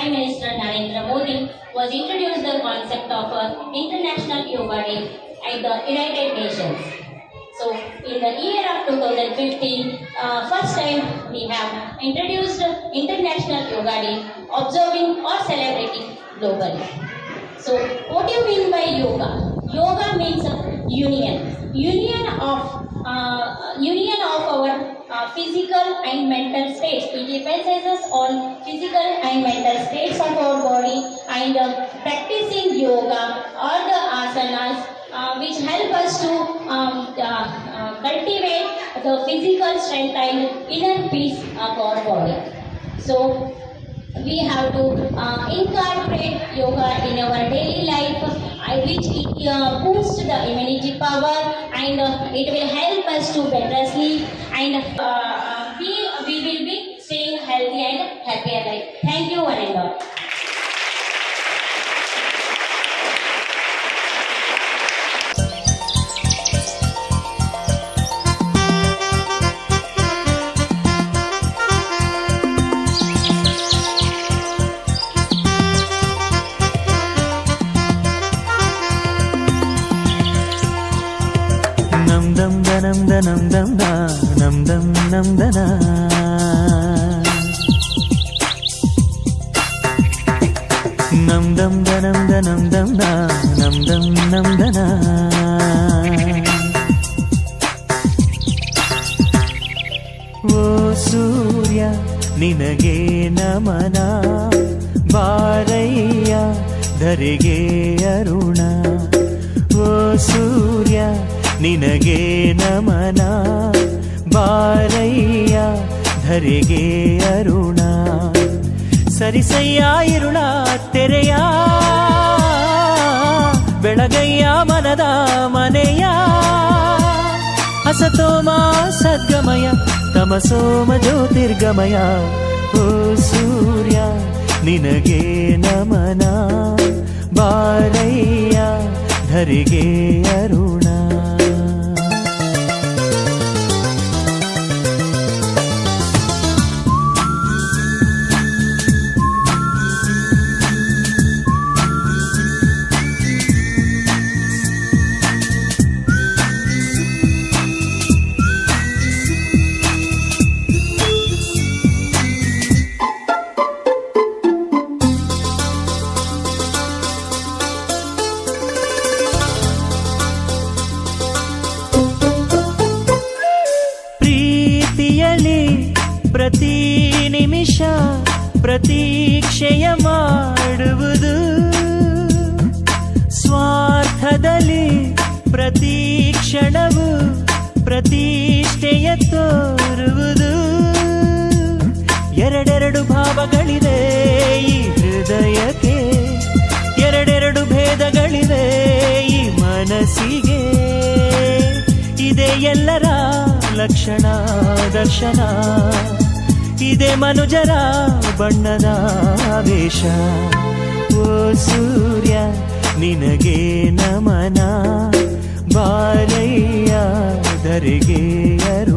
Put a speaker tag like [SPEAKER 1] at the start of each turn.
[SPEAKER 1] Prime Minister Narendra Modi was introduced the concept of International Yoga Day at the United Nations. So, in the year of 2015, first time we have introduced International Yoga Day, observing or celebrating globally. So, what do you mean by yoga? Yoga means union of our physical and mental states. It emphasizes on physical and mental states of our body, and practicing yoga or the asanas which help us to cultivate the physical strength and inner peace of our body. So we have to incorporate yoga in our daily life, which boosts the immunity power, and it will help us to better sleep, and we will be staying healthy and happier life. Thank you, one and all.
[SPEAKER 2] Nam dam da nam da na nam dam da nam da nam da na ಓ ಸೂರ್ಯ ನಿನಗೆ ನಮನ ಬಾರಯ್ಯ ಧರೆಗೆ ಅರುಣ ಓ ಸೂರ್ಯ ನಿನಗೆ ನಮನ ಬಾರಯ್ಯ ಧರೆಗೆ ಅರುಣ ಸರಿಸಯ್ಯ ಇರುಳ ತೆರೆಯ ಬೆಳಗಯ್ಯ ಮನದ ಮನೆಯ ಹಸತೋಮ ಸದ್ಗಮಯ ತಮಸೋಮ ಜ್ಯೋತಿರ್ಗಮಯ ಓ ಸೂರ್ಯ ನಿನಗೆ ನಮನ ಬಾರಯ್ಯ ಧರೆಗೆ ಅರುಣ ಪ್ರತಿ ನಿಮಿಷ ಪ್ರತೀಕ್ಷೆಯ ಮಾಡುವುದು ಸ್ವಾರ್ಥದಲ್ಲಿ ಪ್ರತಿ ಕ್ಷಣವು ಪ್ರತಿಷ್ಠೆಯ ತೋರುವುದು ಎರಡೆರಡು ಭಾವಗಳಿವೆ ಈ ಹೃದಯಕ್ಕೆ ಎರಡೆರಡು ಭೇದಗಳಿವೆ ಈ ಮನಸ್ಸಿಗೆ ಇದೆ ಎಲ್ಲರ ಲಕ್ಷಣ ದರ್ಶನ ಇದೆ ಮನುಜರ ಬಣ್ಣದ ವೇಷ ಓ ಸೂರ್ಯ ನಿನಗೆ ನಮನ ಬಾರಯ್ಯ ಧರೆಗೆ ಅರುಣ